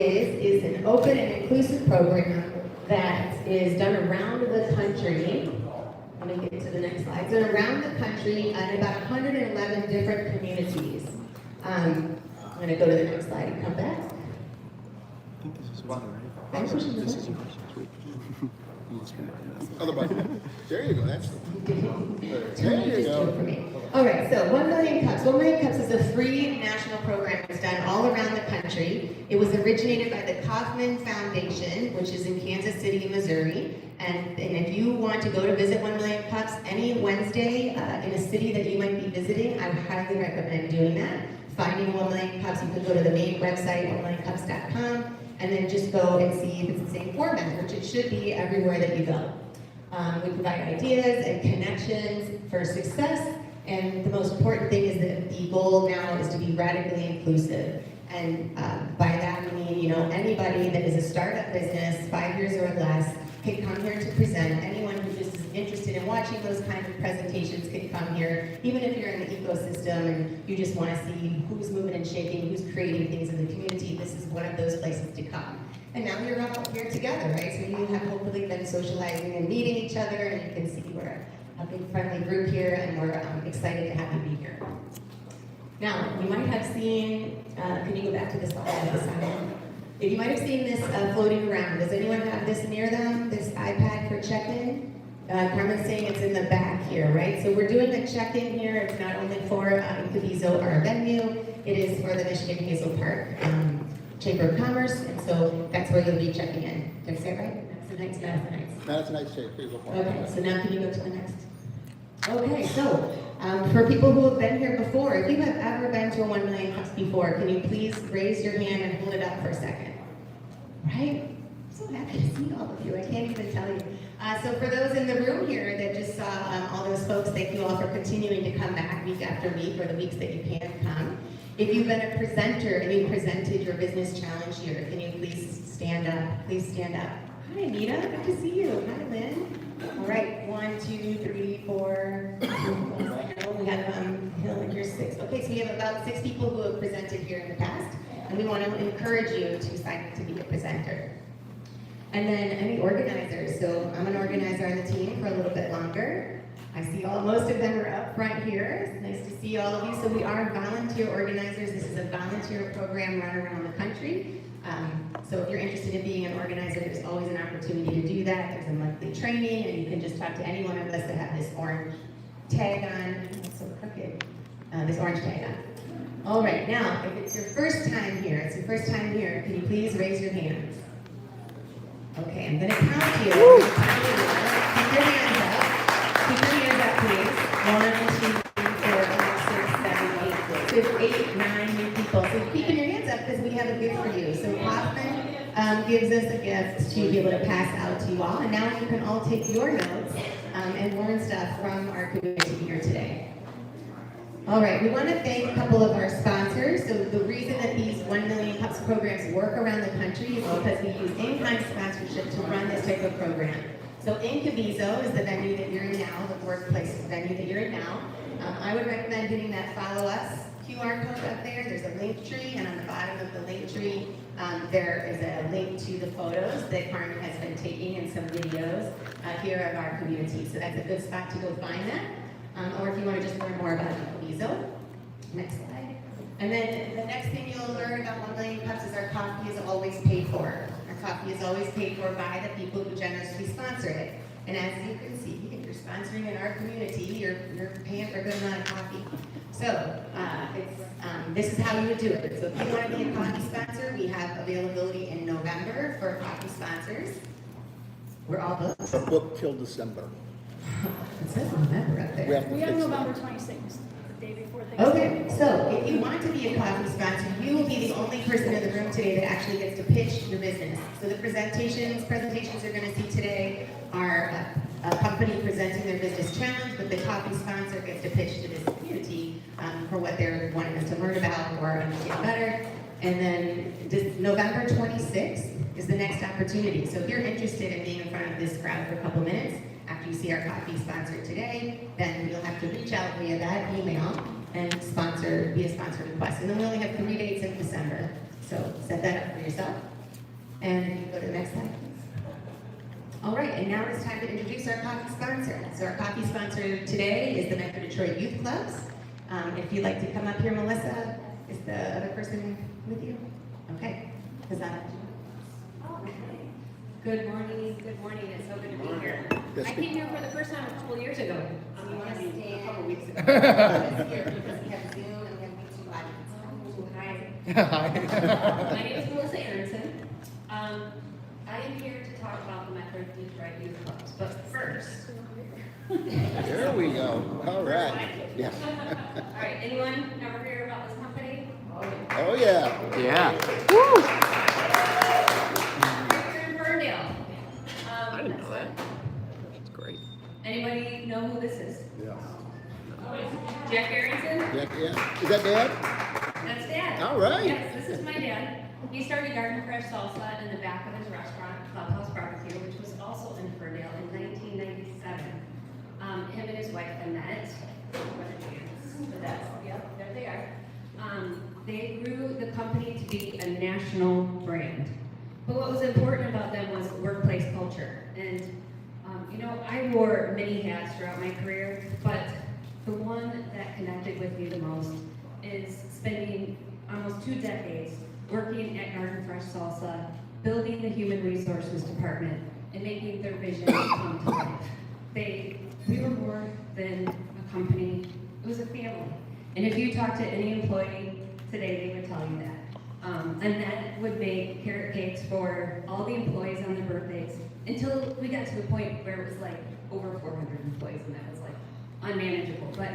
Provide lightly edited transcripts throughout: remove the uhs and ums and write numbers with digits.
is an open and inclusive program that is done around the country. Let me get to the next slide. It's done around the country in about 111 different communities. I'm going to go to the next slide and come back. I think this is one, right? I'm pushing the This is button. yours. Almost got it. Other button. There you go. That's there you Just do it for go. me. All right, so 1 Million Cups. 1 Million Cups is a free national program that's done all around the country. It was originated by the Kaufman Foundation, which is in Kansas City, Missouri. And if you want to go to visit 1 Million Cups any Wednesday in a city that you might be visiting, I would highly recommend doing that. Finding 1 Million Cups, you can go to the main website, 1millioncups.com, and then just go and see if it's the same format, which it should be everywhere that you go. We provide ideas and connections for success, and the most important thing is that the goal now is to be radically inclusive. And by that we mean, anybody that is a startup business, 5 years or less, can come here to present. Anyone who just is interested in watching those kinds of presentations can come here. Even if you're in the ecosystem and you just want to see who's moving and shaking, who's creating things in the community, this is one of those places to come. And now you're all here together, right? So you have hopefully been socializing and meeting each other, and you can see we're a big friendly group here, and we're excited to have you be here. Now, you might have seen, can you go back to the slide? You might have seen this floating around. Does anyone have this near them, this iPad for check-in? Carmen's saying it's in the back here, right? So we're doing a check-in here. It's not only for Incubizo, our venue, it is for the Michigan Hazel Park Chamber of Commerce, and so that's where you'll be checking in. Did I say it right? Madison Heights. Madison Heights State Hazel Park. Okay, so now can you go to the next? Okay, so for people who have been here before, if you have ever been to a 1 Million Cups before, can you please raise your hand and hold it up for a second? Right? I'm so happy to see all of you. I can't even tell you. So for those in the room here that just saw all those folks, thank you all for continuing to come back week after week, or the weeks that you can't come. If you've been a presenter and you presented your business challenge here, can you please stand up? Please stand up. Hi, Anita. Good to see you. Hi, Lynn. All right. 1, 2, 3, 4. We have Hill and you're 6. Okay, so we have about 6 people who have presented here in the past, and we want to encourage you to sign up to be a presenter. And then any organizers. So I'm an organizer on the team for a little bit longer. I see most of them are up front here. It's nice to see all of you. So we are volunteer organizers. This is a volunteer program run around the country. So if you're interested in being an organizer, there's always an opportunity to do that. There's a monthly training, and you can just talk to any one of us that have this orange tag on. That's so crooked. This orange tag on. All right, now, if it's your first time here, can you please raise your hands? Okay, I'm going to count you. Keep your hands up. Keep your hands up, please. 1, 2, 3, 4, 5, 6, 7, 8. So 8, 9 new people. So keeping your hands up because we have a gift for you. So Kaufman gives us a gift to be able to pass out to you all. And now you can all take your notes and learn stuff from our community here today. All right, we want to thank a couple of our sponsors. So the reason that these 1 Million Cups programs work around the country is because we use in-kind sponsorship to run this type of program. So Incubizo is the venue that you're in now, the workplace venue that you're in now. I would recommend hitting that follow us QR code up there. There's a link tree, and on the bottom of the link tree, there is a link to the photos that Carmen has been taking and some videos here of our community. So that's a good spot to go find that. Or if you want to just learn more about Incubizo. Next slide. And then the next thing you'll learn about 1 Million Cups is our coffee is always paid for. Our coffee is always paid for by the people who generously sponsor it. And as you can see, if you're sponsoring in our community, you're paying for a good amount of coffee. So this is how you would do it. So if you want to be a coffee sponsor, we have availability in November for coffee sponsors. We're all booked. We're booked till December. It says November up there. We have November 26th, the day before Thanksgiving. Okay, so if you want to be a coffee sponsor, you will be the only person in the room today that actually gets to pitch your business. So the presentations you're going to see today are a company presenting their business challenge, but the coffee sponsor gets to pitch to this community for what they're wanting us to learn about or understand better. And then November 26th is the next opportunity. So if you're interested in being in front of this crowd for a couple minutes, after you see our coffee sponsor today, then you'll have to reach out via that email and be a sponsor request. And then we only have 3 dates in December. So set that up for yourself. And if you go to the next slide, please. All right, and now it's time to introduce our coffee sponsor. So our coffee sponsor today is the Metro Detroit Youth Clubs. If you'd like to come up here, Melissa, is the other person with you? Okay. Is that? Good morning, it's so good to be here. Yes, I came here for the first time a couple years ago. You want to stand? A couple weeks ago. It's here because we have Zoom and we have YouTube audience. Hi. My name is Melissa Aronson. I am here to talk about the Metro Detroit Youth Clubs, but first. There we go. All right. Yeah. All right, anyone ever hear about this company? Oh, yeah. Yeah. Here in Ferndale. I didn't know that. That's great. Anybody know who this is? Yeah. Jack Aronson? Yeah. Is that Dad? That's Dad. All right. Yes, this is my dad. He started Garden Fresh Salsa in the back of his restaurant, Clubhouse Barbecue, which was also in Ferndale in 1997. Him and his wife, Annette, there they are. They grew the company to be a national brand. But what was important about them was workplace culture. And, I wore many hats throughout my career, but the one that connected with me the most is spending almost 2 decades working at Garden Fresh Salsa, building the human resources department, and making their vision come to life. We were more than a company, it was a family. And if you talk to any employee today, they would tell you that. Annette would make carrot cakes for all the employees on their birthdays until we got to the point where it was like over 400 employees, and that was like unmanageable. But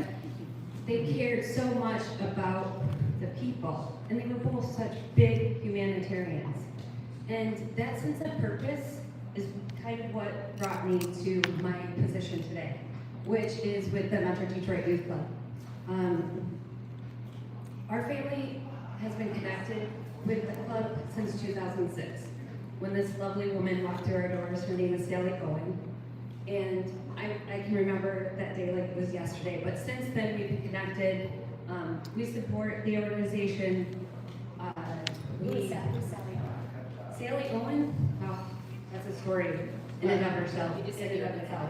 they cared so much about the people, and they were both such big humanitarians. And that sense of purpose is kind of what brought me to my position today, which is with the Metro Detroit Youth Club. Our family has been connected with the club since 2006, when this lovely woman walked through our doors. Her name is Sally Cohen, and I can remember that day like it was yesterday. But since then, we've been connected. We support the organization. Sally Owen, oh, that's a story in and of herself.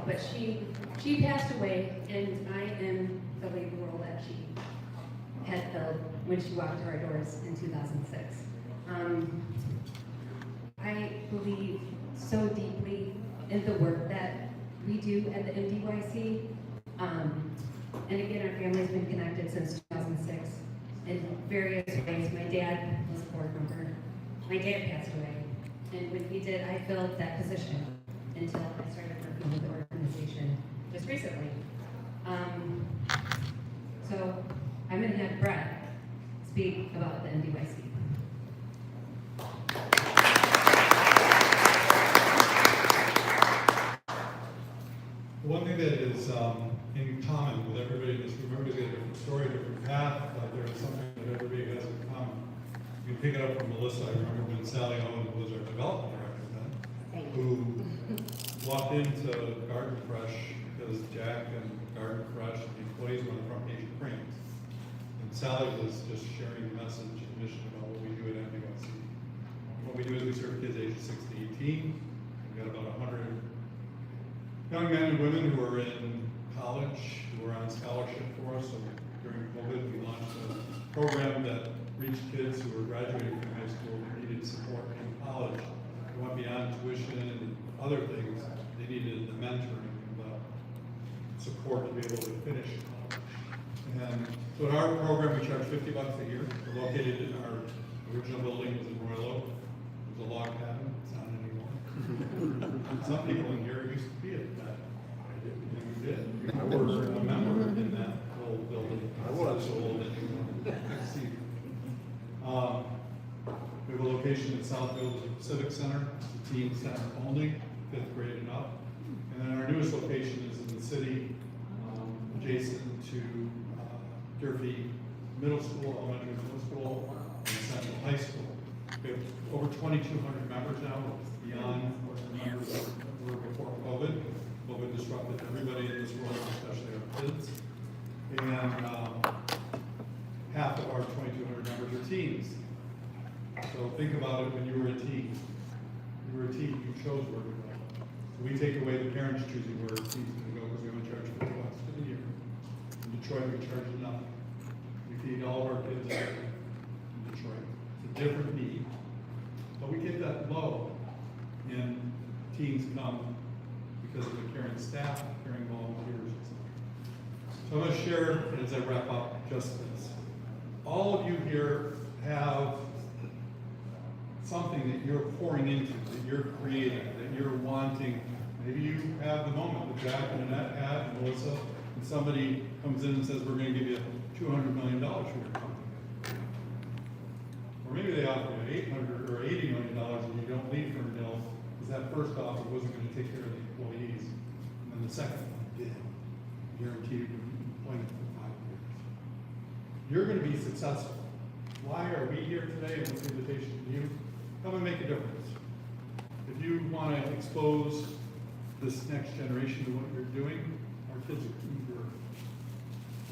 But she passed away, and I am the labor role that she had filled when she walked through our doors in 2006. I believe so deeply in the work that we do at the MDYC. And again, our family's been connected since 2006 in various ways. My dad was a board member. My dad passed away. And when he did, I filled that position until I started working with the organization just recently. So I'm going to have Brett speak about the MDYC. One thing that is in common with everybody in this room, everybody's got a different story, a different path, but there is something that everybody has in common. You can pick it up from Melissa. I remember when Sally Owen was our development director then, who walked into Garden Fresh because Jack and Garden Fresh, the employees were on the front page of cranes. And Sally was just sharing the message and mission about what we do at MDYC. What we do is we serve kids ages 6 to 18. We've got about 100 young men and women who are in college, who are on scholarship for us. So during COVID, we launched a program that reached kids who were graduating from high school who needed support in college. They went beyond tuition and other things. They needed the mentoring and the support to be able to finish college. And so in our program, we charge $50 a year. We're located in our original building was in Royal Oak. It was a log cabin. It's not anymore. Some people in here used to be at that. You did. I was a member in that old building. I was so old that you want to see. We have a location in Southfield Civic Center. It's a teen center only, 5th grade and up. And then our newest location is in the city, adjacent to Durfee Middle School, Elementary Middle School, and Central High School. We have over 2,200 members now, beyond what the members were before COVID. COVID disrupted everybody in this world, especially our kids. And half of our 2,200 members are teens. So think about it when you were a teen. choosing where he's gonna go, because we only charge $50 for the year. In Detroit, we charge nothing. We feed all of our kids in Detroit. It's a different need. But we get that low, and teens come because of the caring staff, caring volunteers, etc. So I'm going to share, as I wrap up, just this. All of you here have something that you're pouring into, that you're creating, that you're wanting. Maybe you have the moment that Jack and Annette had, and Melissa, and somebody comes in and says, we're going to give you $200 million for your company. Or maybe they offer you $800 or $80 million and you don't leave Ferndale because that first offer wasn't going to take care of the employees. And then the second one did. Guaranteed employment for 5 years. You're going to be successful. Why are we here today? And what's the invitation to you? Come and make a difference. If you want to expose this next generation to what you're doing, our kids are eager.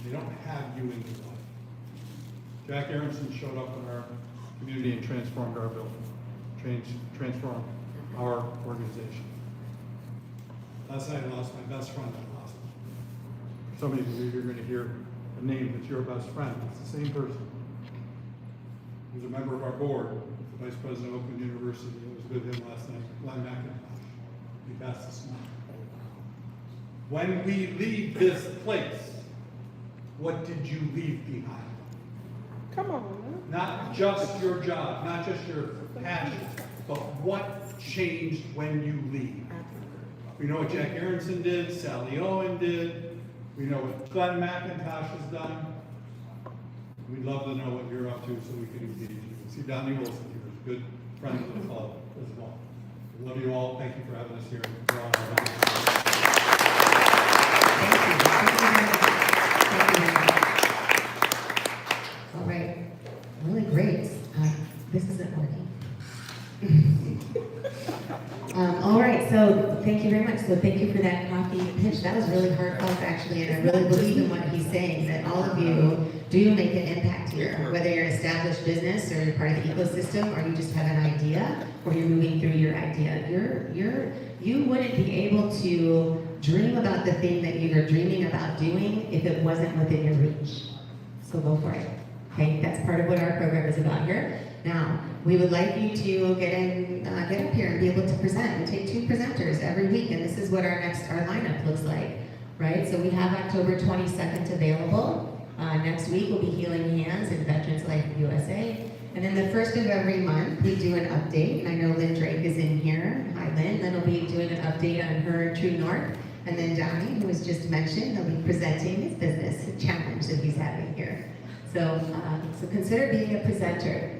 They don't have you in their life. Jack Aronson showed up in our community and transformed our building, transformed our organization. Last night I lost my best friend at the hospital. Some of you, you're going to hear a name that's your best friend. It's the same person. He was a member of our board, the vice president of Oakland University. I was with him last night, Glenn McIntosh. He passed this morning. When we leave this place, what did you leave behind? Come on. Not just your job, not just your passion, but what changed when you leave. We know what Jack Aronson did, Sally Owen did. We know what Glenn McIntosh has done. We'd love to know what you're up to so we can engage you. See Donnie Wilson here, is a good friend of the club as well. We love you all. Thank you for having us here. All right, really great. This isn't working. All right, so thank you very much. So thank you for that coffee pitch. That was really heartfelt, actually, and I really believe in what he's saying, that all of you do make an impact here, whether you're an established business or you're part of the ecosystem, or you just have an idea, or you're moving through your idea. You wouldn't be able to dream about the thing that you're dreaming about doing if it wasn't within your reach. So go for it. Okay, that's part of what our program is about here. Now, we would like you to get up here and be able to present. We take 2 presenters every week, and this is what our lineup looks like, right? So we have October 22nd available. Next week will be Healing Hands and Veterans Life USA. And then the first of every month, we do an update. And I know Lynn Drake is in here. Hi, Lynn. Lynn will be doing an update on her True North. And then Donnie, who was just mentioned, he'll be presenting his business challenge that he's having here. So consider being a presenter.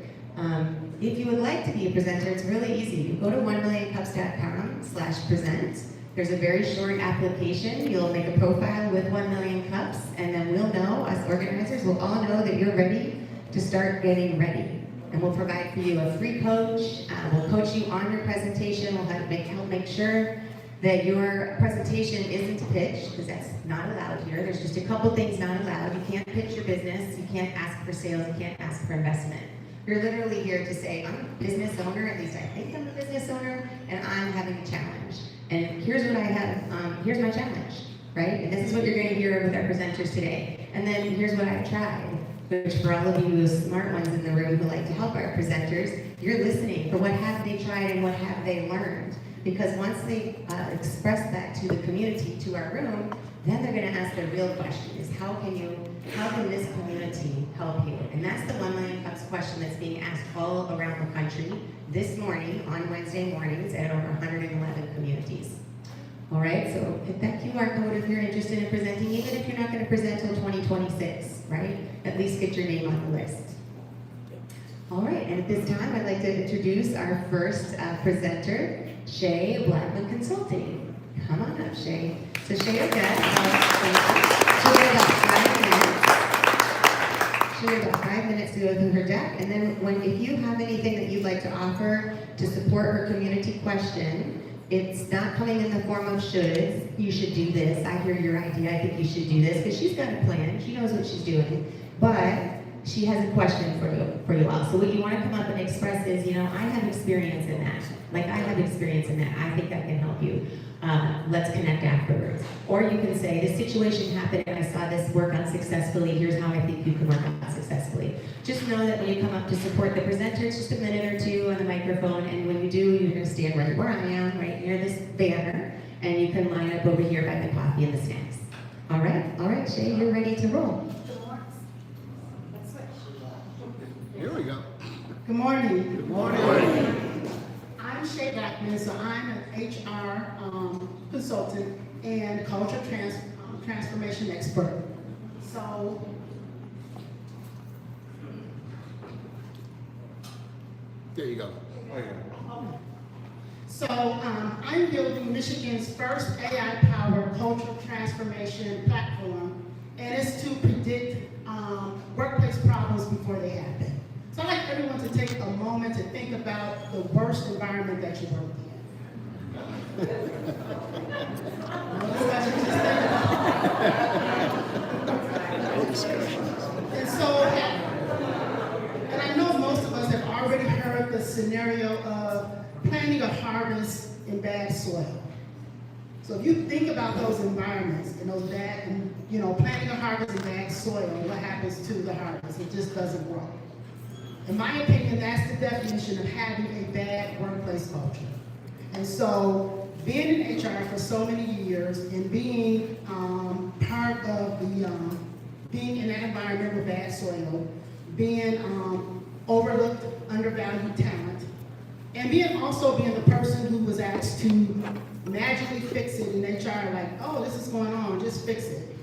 If you would like to be a presenter, it's really easy. You go to 1millioncups.com/present. There's a very short application. You'll make a profile with 1 million cups, and then we'll know, us organizers will all know that you're ready to start getting ready. And we'll provide for you a free coach. We'll coach you on your presentation. We'll help make sure that your presentation isn't a pitch, because that's not allowed here. There's just a couple things not allowed. You can't pitch your business. You can't ask for sales. You can't ask for investment. You're literally here to say, I'm a business owner, at least I think I'm a business owner, and I'm having a challenge. And here's what I have, here's my challenge, right? And this is what you're going to hear with our presenters today. And then here's what I've tried, which for all of you smart ones in the room who like to help our presenters, you're listening for what have they tried and what have they learned. Because once they express that to the community, to our room, then they're going to ask the real question is, how can this community help you? And that's the 1 Million Cups question that's being asked all around the country this morning on Wednesday mornings at over 111 communities. All right, so hit that QR code if you're interested in presenting, even if you're not going to present till 2026, right? At least get your name on the list. All right, and at this time, I'd like to introduce our first presenter, Shay, Blackmon Consulting. Come on up, Shay. So Shay is about 5 minutes to go through her deck, and then if you have anything that you'd like to offer to support her community question, it's not coming in the form of shoulds. You should do this. I hear your idea. I think you should do this, because she's got a plan. She knows what she's doing. But she has a question for you all. So what you want to come up and express is, I have experience in that. Like, I have experience in that. I think I can help you. Let's connect afterwards. Or you can say, this situation happened and I saw this work unsuccessfully. Here's how I think you can work on that successfully. Just know that when you come up to support the presenter, it's just a minute or two on the microphone, and when you do, you're going to stand right where I am, right near this banner, and you can line up over here by the coffee and the snacks. All right, Shay, you're ready to roll. Here we go. Good morning. Good morning. I'm Shay Blackmon, so I'm an HR consultant and culture transformation expert. So, There you go. So I'm building Michigan's first AI-powered cultural transformation platform, and it's to predict workplace problems before they happen. So I'd like everyone to take a moment to think about the worst environment that you work in. No discussion, just think about it. And so, and I know most of us have already heard the scenario of planting a harvest in bad soil. So if you think about those environments and those bad, planting a harvest in bad soil, what happens to the harvest? It just doesn't grow. In my opinion, that's the definition of having a bad workplace culture. And so being in HR for so many years and being part of being in that environment with bad soil, being overlooked, undervalued talent, and also being the person who was asked to magically fix it in HR, like, oh, this is going on, just fix it.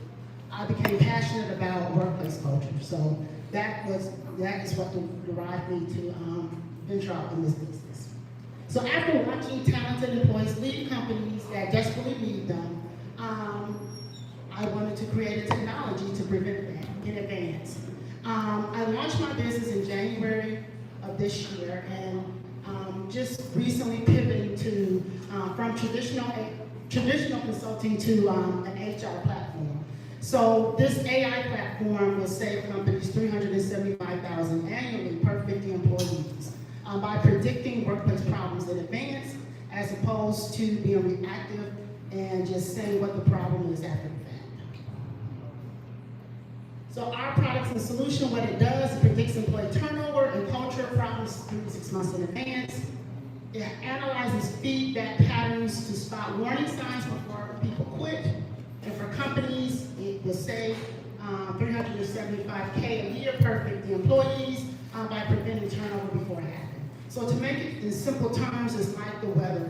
I became passionate about workplace culture. So that is what derived me to venture out in this business. So after watching talented employees leave companies that desperately need them, I wanted to create a technology to prevent that in advance. I launched my business in January of this year, and just recently pivoting to from traditional consulting to an HR platform. So this AI platform will save companies $375,000 annually per 50 employees by predicting workplace problems in advance, as opposed to being reactive and just saying what the problem is after the fact. So our products and solution, what it does, it predicts employee turnover and culture problems 3 to 6 months in advance. It analyzes feedback patterns to spot warning signs before people quit. And for companies, it will save $375K a year per 50 employees by preventing turnover before it happens. So to make it in simple terms, it's like the weather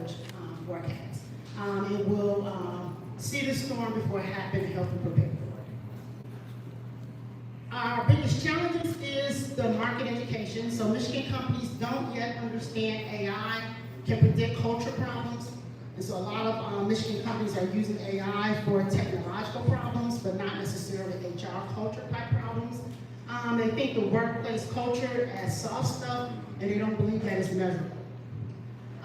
forecast. It will see the storm before it happens and help you prepare for it. Our biggest challenges is the market education. So Michigan companies don't yet understand AI can predict culture problems. And so a lot of Michigan companies are using AI for technological problems, but not necessarily HR culture type problems. They think the workplace culture as soft stuff, and they don't believe that it's measurable.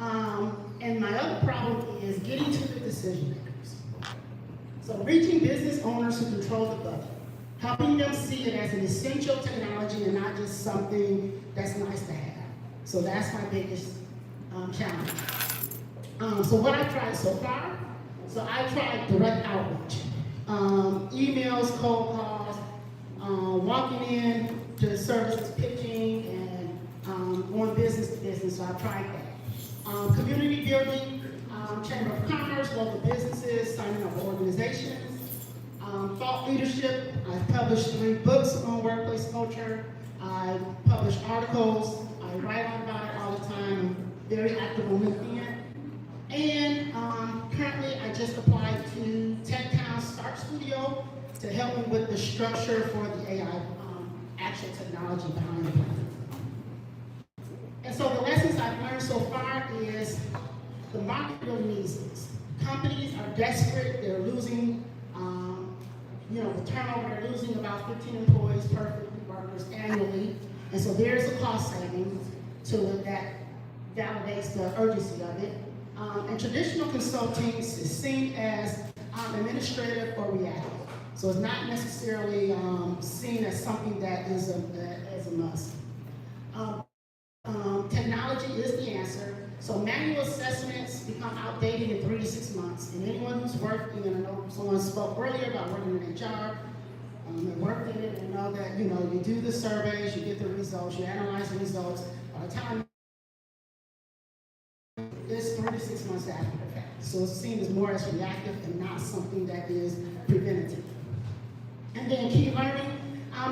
And my other problem is getting to the decision makers. So reaching business owners who control the budget, helping them see it as an essential technology and not just something that's nice to have. So that's my biggest challenge. So what I've tried so far, I tried direct outreach, emails, cold calls, walking in to services, pitching, and going business to business, so I've tried that. Community building, Chamber of Commerce, local businesses, signing up organizations. Thought leadership, I've published 3 books on workplace culture. I publish articles, I write about it all the time, I'm very active on LinkedIn. And currently I just applied to TechTown Start Studio to help me with the structure for the AI actual technology behind the platform. And so the lessons I've learned so far is the market really needs this. Companies are desperate, they're losing the turnover, they're losing about 15 employees per 50 workers annually. And so there's a cost savings to it that validates the urgency of it. And traditional consulting is seen as administrative or reactive. So it's not necessarily seen as something that is as a must. Technology is the answer. So manual assessments become outdated in 3 to 6 months. And anyone who's worked, I know someone spoke earlier about working in HR, and worked in it and know that, you do the surveys, you get the results, you analyze the results. By the time it's 3 to 6 months after the fact. So it's seen as more as reactive and not something that is preventative. And then key learning.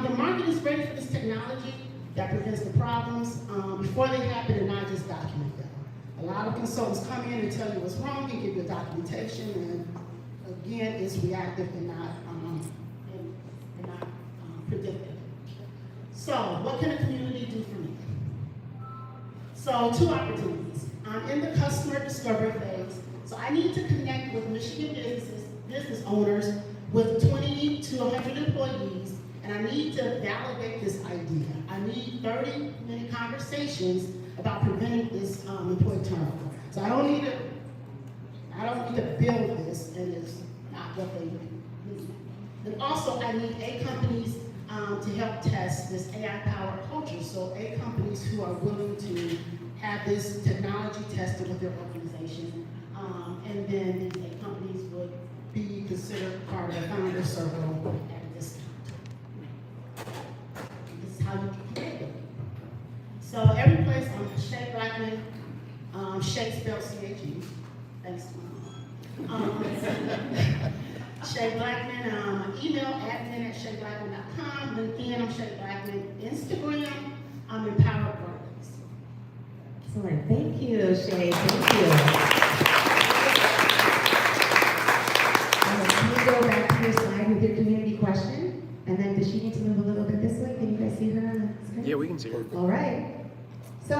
The market is ready for this technology that prevents the problems before they happen and not just document them. A lot of consultants come in and tell you what's wrong and give you documentation, and again, it's reactive and not predictive. So, what can a community do for me? So, 2 opportunities. I'm in the customer discovery phase, so I need to connect with Michigan business owners with 20 to 100 employees, and I need to validate this idea. I need 30-minute conversations about preventing this employee turnover. So I don't need to build this, and it's not what they need. And also, I need A companies to help test this AI-powered culture. So A companies who are willing to have this technology tested with their organization, and then these A companies would be considered part of the founder circle at a discount. This is how you create it. So every place on Shay Blackmon, Shay spelled C-H-E. Thanks, Mom. Shay Blackmon, email admin@shayblackmon.com. LinkedIn, I'm Shay Blackmon. Instagram, I'm Empowered Workers. Excellent. Thank you, Shay. Thank you. Can you go back to your slide with your community question? And then does she need to move a little bit this way? Can you guys see her on the screen? Yeah, we can see her. All right. So,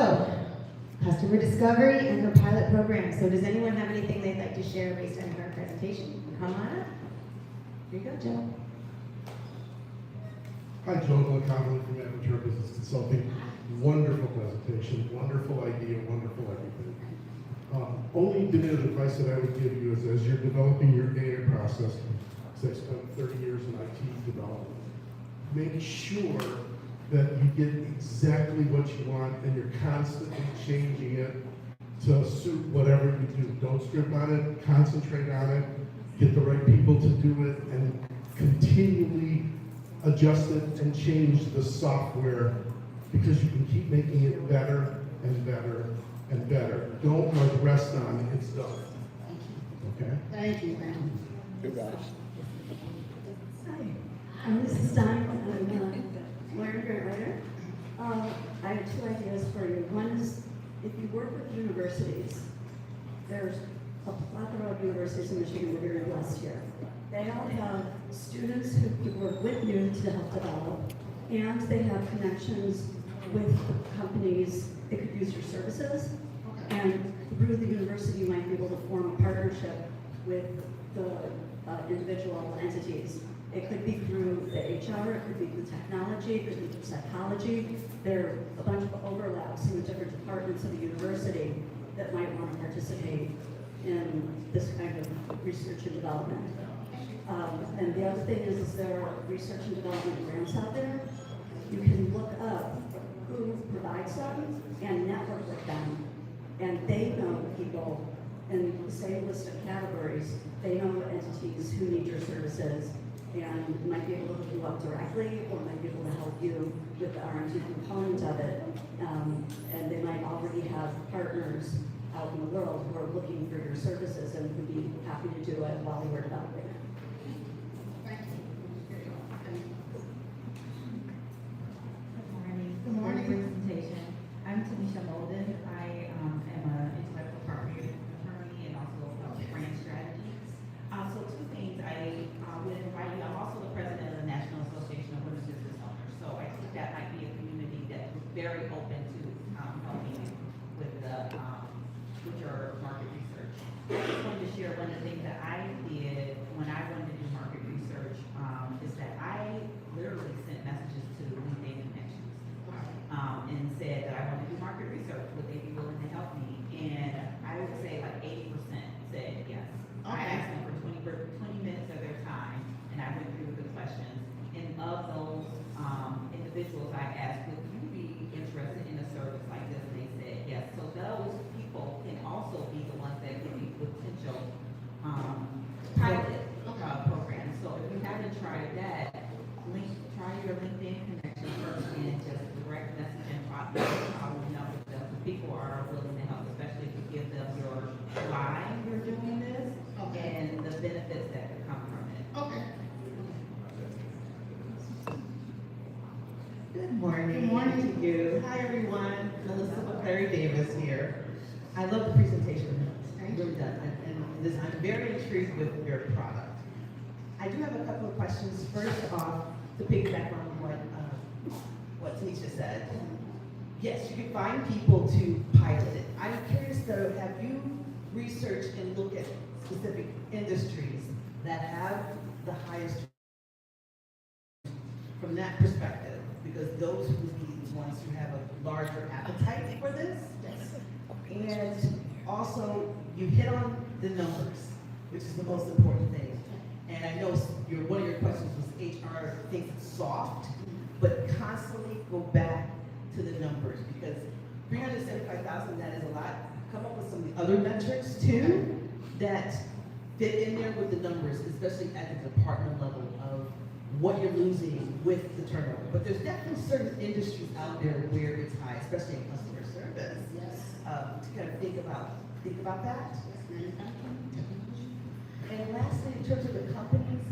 customer discovery and her pilot program. So does anyone have anything they'd like to share based on her presentation? Come on up. Here you go, Joe. Hi, Joe Blackmon from DetroitMetro Business Consulting. Wonderful presentation, wonderful idea, wonderful everything. Only bit of advice that I would give you is as you're developing your data process, because I spent 30 years in IT development, make sure that you get exactly what you want and you're constantly changing it to suit whatever you do. Don't script on it, concentrate on it, get the right people to do it, and continually adjust it and change the software because you can keep making it better and better and better. Don't rest on it, it's done. Okay? Thank you, ma'am. Good guys. Hi, I'm Mrs. Stein. I'm a lawyer grant writer. I have 2 ideas for you. One is, if you work with universities, there's a plethora of universities in Michigan we're very blessed here. They all have students who work with you to help develop, and they have connections with companies that could use your services. And through the university, you might be able to form a partnership with the individual entities. It could be through the HR, it could be through technology, it could be through psychology. There are a bunch of overlaps in the different departments of the university that might want to participate in this kind of research and development. And the other thing is there are research and development grants out there. You can look up who provides them and network with them. And they know people in the same list of categories. They know entities who need your services and might be able to hook you up directly or might be able to help you with the R&D component of it. And they might already have partners out in the world who are looking for your services and would be happy to do it while you were developing it. Good morning presentation. I'm Tanisha Molden. I am an intellectual property attorney and also brand strategy. So 2 things I would invite you. I'm also the president of the National Association of Women Business Owners. So I think that might be a community that is very open to helping with your market research. I just wanted to share one of the things that I did when I wanted to do market research is that I literally sent messages to LinkedIn connections. And said that I want to do market research. Would they be willing to help me? And I would say like 80% said yes. I asked them for 20 minutes of their time, and I went through the individuals I asked, would you be interested in a service like this? And they said yes. So those people can also be the ones that can be potential pilot programs. So if you haven't tried that, try your LinkedIn connection first and just direct message and pop with them. People are willing to help, especially if you give them your why you're doing this and the benefits that could come from it. Okay. Good morning. Good morning. to you. Hi, everyone. Melissa McClary Davis here. I love the presentation. It really does. And I'm very intrigued with your product. I do have a couple of questions. First off, to piggyback on what Tanisha said. Yes, you can find people to pilot it. I'm curious though, have you researched and looked at specific industries that have the highest from that perspective? Because those would be the ones who have a larger appetite for this. And also, you hit on the numbers, which is the most important thing. And I know one of your questions was HR thinks it's soft, but constantly go back to the numbers, because 375,000, that is a lot. Come up with some of the other metrics too that fit in there with the numbers, especially at the department level of what you're losing with the turnover. But there's definitely certain industries out there where it's high, especially in customer service. Yes. To kind of think about that. And lastly, in terms of the companies,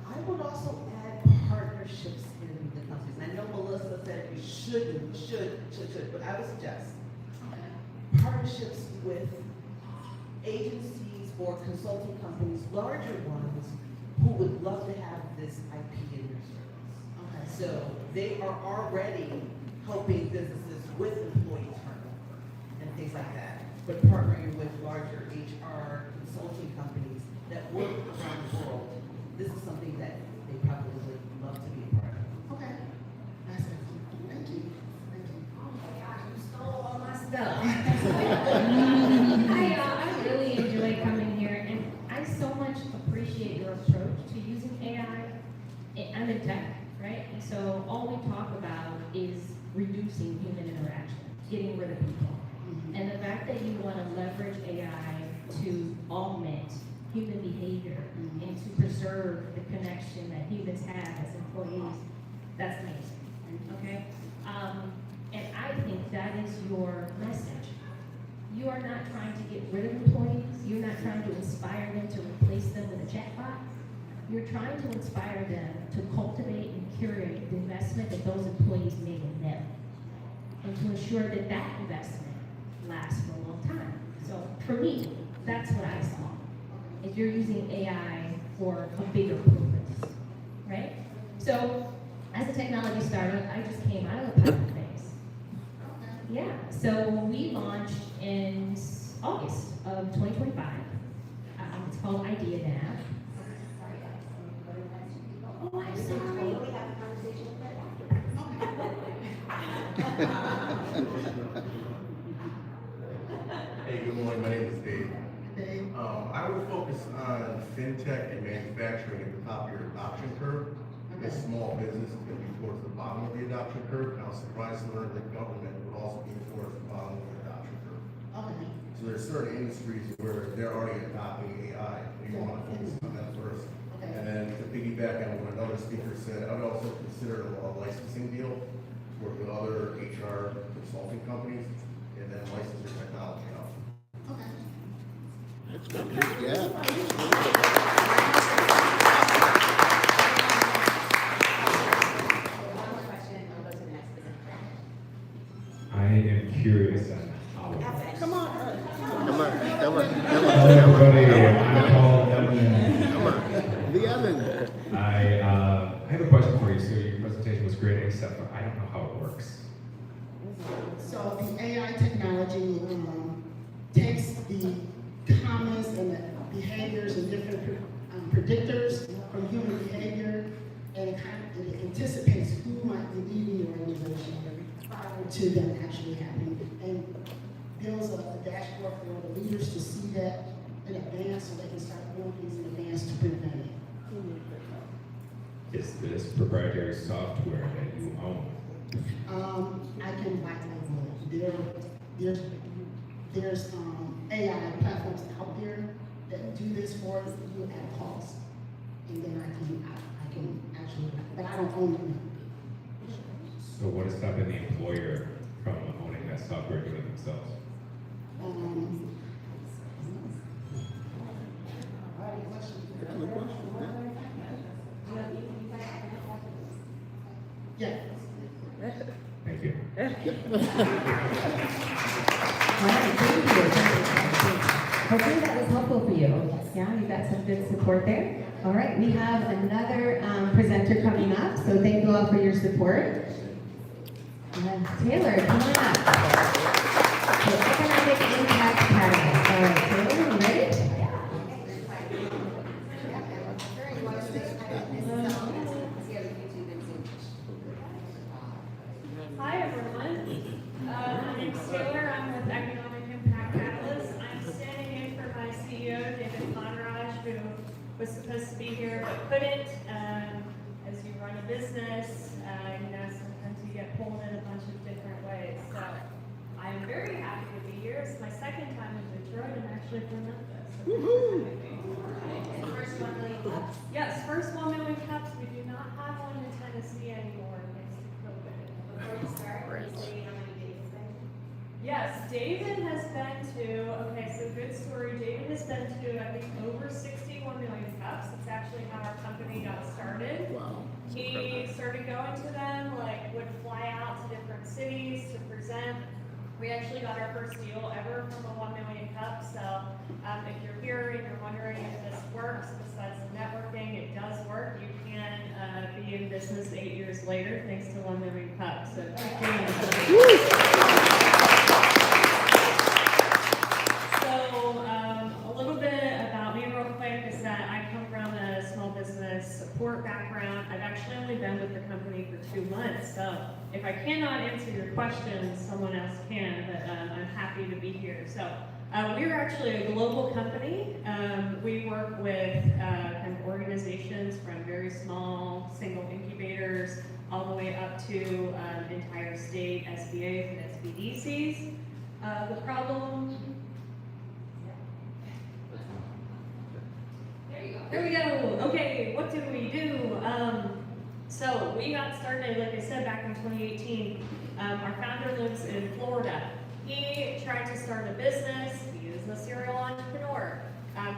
I would also add partnerships in the companies. And I know Melissa said you should, but I would suggest partnerships with agencies or consulting companies, larger ones, who would love to have this IP in their service. So they are already helping businesses with employee turnover and things like that, but partnering with larger HR consulting companies that work around the world, this is something that they probably would love to be a part of. Okay. That's it. Thank you. Thank you. Oh my gosh, you stole all my stuff. I really enjoy coming here, and I so much appreciate your approach to using AI. I'm in tech, right? And so all we talk about is reducing human interaction, getting rid of people. And the fact that you want to leverage AI to augment human behavior and to preserve the connection that humans have as employees, that's amazing, okay? And I think that is your message. You are not trying to get rid of employees. You're not trying to inspire them to replace them with a chatbot. You're trying to inspire them to cultivate and curate the investment that those employees made in them, and to ensure that that investment lasts for a long time. So for me, that's what I saw. If you're using AI for a bigger purpose, right? So as a technology startup, I just came out of the pilot phase. Yeah, so we launched in August of 2025. It's called Idea Nav. Oh, I'm sorry. Hey, good morning. My name is Dave. I would focus on fintech and manufacturing at the top of your adoption curve. This small business is going to be towards the bottom of the adoption curve, and I was surprised to learn that government would also be towards the bottom of the adoption curve. So there's certain industries where they're already adopting AI, and you want to focus on that first. And then to piggyback on what another speaker said, I would also consider a licensing deal to work with other HR consulting companies and then license your technology out. That's good. Yeah. I am curious on how. Come on. Hello, everybody. I'm Paul Evan. Come on. The Evan. I have a question for you. So your presentation was great, except for I don't know how it works. So the AI technology takes the comments and the behaviors and different predictors from human behavior, and it anticipates who might be leaving your organization prior to that actually happening, and builds a dashboard for the leaders to see that in advance so they can start doing things in advance to prevent it. Is this proprietary software that you own? I can white label it. There's AI platforms out there that do this for you at a cost. And then I can actually, but I don't own it. So what is stopping the employer from owning that software, doing it themselves? Yeah. Thank you. All right, thank you. Hopefully that was helpful for you. Yeah, you got some good support there. All right, we have another presenter coming up, so thank you all for your support. Taylor, come on up. The Economic Impact Panel. All right, Taylor, you ready? Hi, everyone. My name's Taylor. I'm with Economic Impact Catalyst. I'm standing in for my CEO, David Conraj, who was supposed to be here but couldn't. As you run a business, sometimes you get pulled in a bunch of different ways. So I'm very happy to be here. It's my second time in Detroit. I'm actually from Memphis. Woohoo! First 1 million cups? Yes, first 1 million cups. We do not have one in Tennessee anymore thanks to COVID. Before you start, can you say how many days it's been? Yes, David has been to, okay, so good story. David has been to, I think, over 61 million cups. It's actually how our company got started. Wow. He started going to them, would fly out to different cities to present. We actually got our first deal ever from a 1 million cup. So if you're here and you're wondering if this works, besides the networking, it does work. You can be in business 8 years later thanks to 1 million cups. So keep doing it. A little bit about me real quick is that I come from a small business support background. I've actually only been with the company for 2 months, so if I cannot answer your questions, someone else can, but I'm happy to be here. So we're actually a global company. We work with kind of organizations from very small single incubators all the way up to entire state SBAs and SBDCs. The problem. There we go. Okay, what do we do? So we got started, like I said, back in 2018. Our founder lives in Florida. He tried to start a business. He is a serial entrepreneur.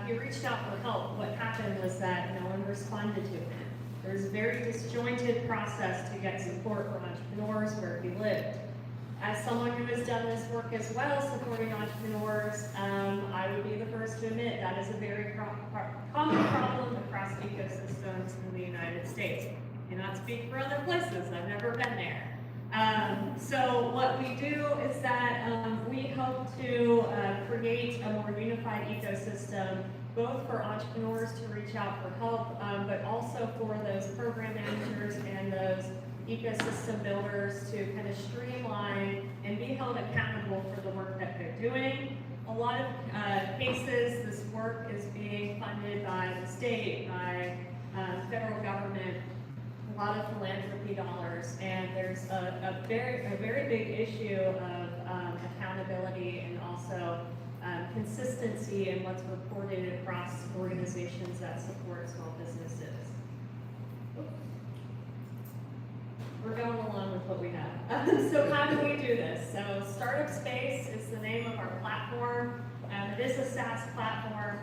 He reached out for help. What happened was that no one responded to him. There's a very disjointed process to get support for entrepreneurs where he lived. As someone who has done this work as well, supporting entrepreneurs, I would be the first to admit that is a very common problem across ecosystems in the United States. I cannot speak for other places, I've never been there. So what we do is that we hope to create a more unified ecosystem, both for entrepreneurs to reach out for help, but also for those program managers and those ecosystem builders to kind of streamline and be held accountable for the work that they're doing. A lot of cases, this work is being funded by the state, by federal government, a lot of philanthropy dollars, and there's a very big issue of accountability and also consistency in what's reported across organizations that support small businesses. We're going along with what we have. So how do we do this? So Startup Space is the name of our platform. It is a SaaS platform.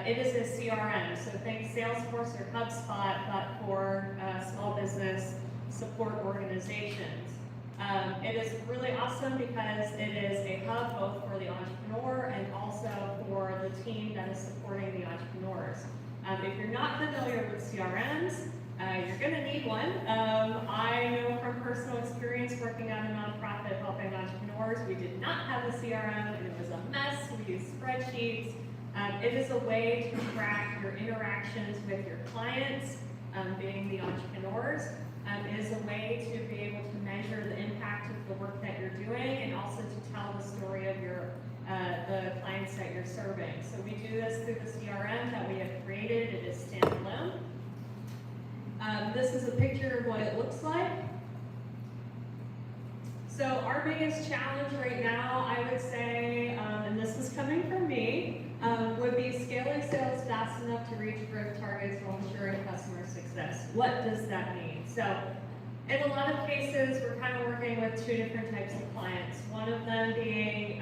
It is a CRM, so think Salesforce or HubSpot, but for small business support organizations. It is really awesome because it is a hub both for the entrepreneur and also for the team that is supporting the entrepreneurs. If you're not familiar with CRMs, you're going to need one. I know from personal experience working on a nonprofit helping entrepreneurs, we did not have a CRM and it was a mess. We used spreadsheets. It is a way to track your interactions with your clients, being the entrepreneurs. It is a way to be able to measure the impact of the work that you're doing and also to tell the story of your the clients that you're serving. So we do this through the CRM that we have created. It is standalone. This is a picture of what it looks like. So our biggest challenge right now, I would say, and this is coming from me, would be scaling sales fast enough to reach growth targets while ensuring customer success. What does that mean? So in a lot of cases, we're kind of working with two different types of clients. One of them being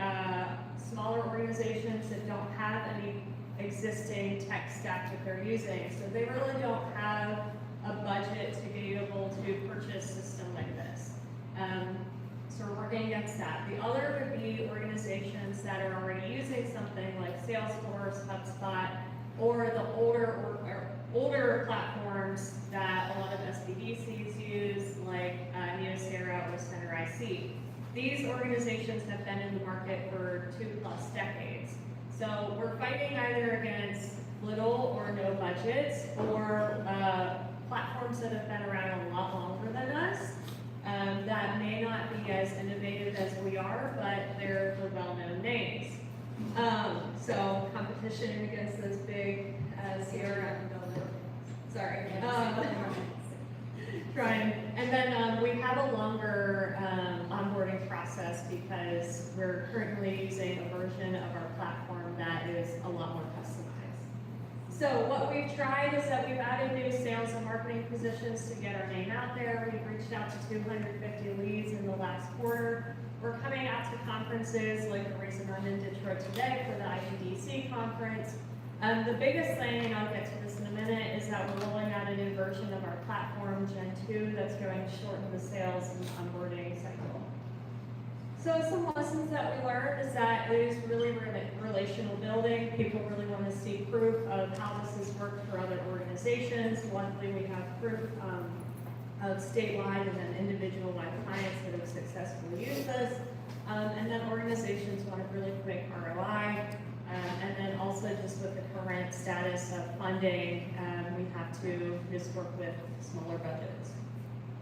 smaller organizations that don't have any existing tech stack that they're using. So they really don't have a budget to be able to purchase a system like this. So we're working against that. The other would be organizations that are already using something like Salesforce, HubSpot, or the older platforms that a lot of SBDCs use, like Neosera or Center IC. These organizations have been in the market for 2+ decades. So we're fighting either against little or no budgets, or platforms that have been around a lot longer than us, that may not be as innovative as we are, but they're the well-known names. So competition against those big CRM, sorry. Trying. And then we have a longer onboarding process because we're currently using a version of our platform that is a lot more customized. So what we've tried is that we've added new sales and marketing positions to get our name out there. We've reached out to 250 leads in the last quarter. We're coming out to conferences like the reason I'm in Detroit today for the IBDC conference. The biggest thing, and I'll get to this in a minute, is that we're rolling out a new version of our platform, Gen 2, that's going to shorten the sales and onboarding cycle. So some lessons that we learned is that it is really relational building. People really want to see proof of how this has worked for other organizations. Luckily, we have proof of statewide and then individual-wide clients that have successfully used this. And then organizations want a really quick ROI. And then also just with the current status of funding, we have to just work with smaller budgets.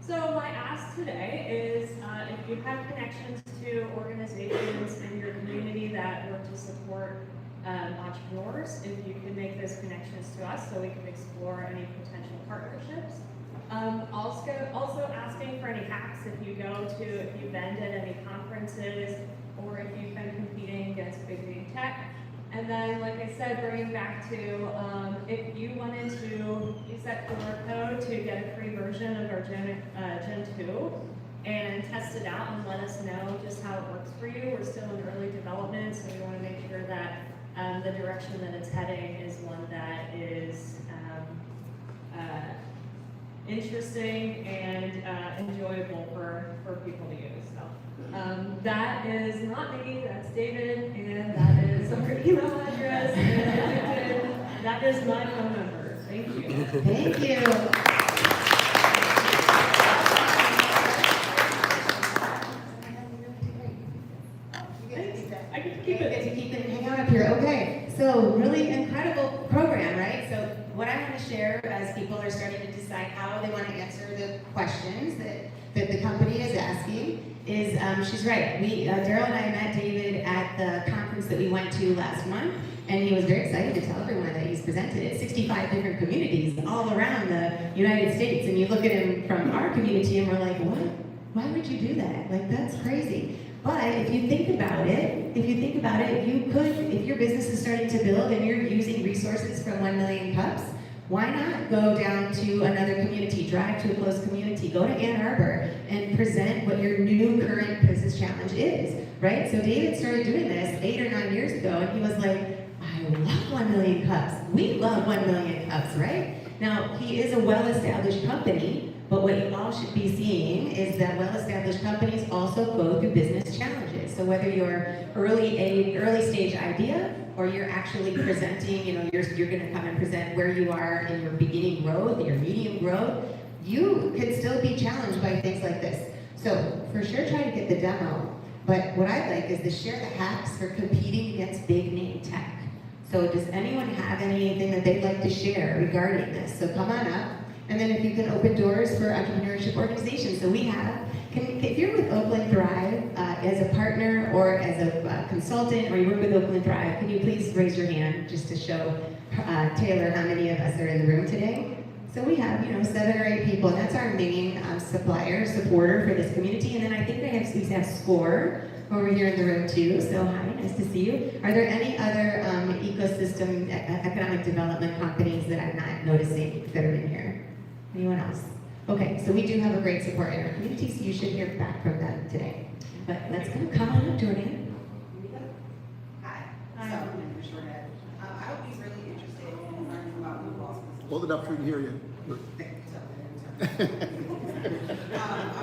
So my ask today is if you have connections to organizations in your community that work to support entrepreneurs, if you can make those connections to us so we can explore any potential partnerships. Also asking for any hacks if you vend at any conferences, or if you've been competing against big tech. And then, like I said, bringing back to, if you wanted to use that QR code to get a free version of our Gen 2 and test it out and let us know just how it works for you. We're still in early development, so we want to make sure that the direction that it's heading is one that is interesting and enjoyable for people to use. So that is not me, that's David, and that is our email address, and that is my phone number. Thank you. Thank you. I get to keep it. You get to keep it and hang out up here. Okay, so really incredible program, right? So what I want to share as people are starting to decide how they want to answer the questions that the company is asking is, she's right. Daryl and I met David at the conference that we went to last month, and he was very excited to tell everyone that he's presented at 65 different communities all around the United States. And you look at him from our community and we're like, what? Why would you do that? Like, that's crazy. But if you think about it, you could, if your business is starting to build and you're using resources from 1 Million Cups, why not go down to another community, drive to a close community, go to Ann Arbor and present what your new current business challenge is, right? So David started doing this 8 or 9 years ago, and he was like, I love 1 Million Cups. We love 1 Million Cups, right? Now, he is a well-established company, but what you all should be seeing is that well-established companies also go through business challenges. So whether you're early stage idea, or you're actually presenting, you're gonna come and present where you are in your beginning growth, your medium growth, you could still be challenged by things like this. So for sure try to get the demo, but what I'd like is to share the hacks for competing against big name tech. So does anyone have anything that they'd like to share regarding this? So come on up, and then if you can open doors for entrepreneurship organizations. So we have, if you're with Oakland Thrive as a partner or as a consultant, or you work with Oakland Thrive, can you please raise your hand just to show Taylor how many of us are in the room today? So we have, 7 or 8 people, and that's our main supporter for this community. And then I think we have SCORE over here in the room too. So hi, nice to see you. Are there any other ecosystem economic development companies that I'm not noticing that are in here? Anyone else? Okay, so we do have a great support in our community, so you should hear back from them today. But let's go. Come on up, Jordan. Hi. So, I would be really interested in learning about new laws. Hold it up so we can hear you. I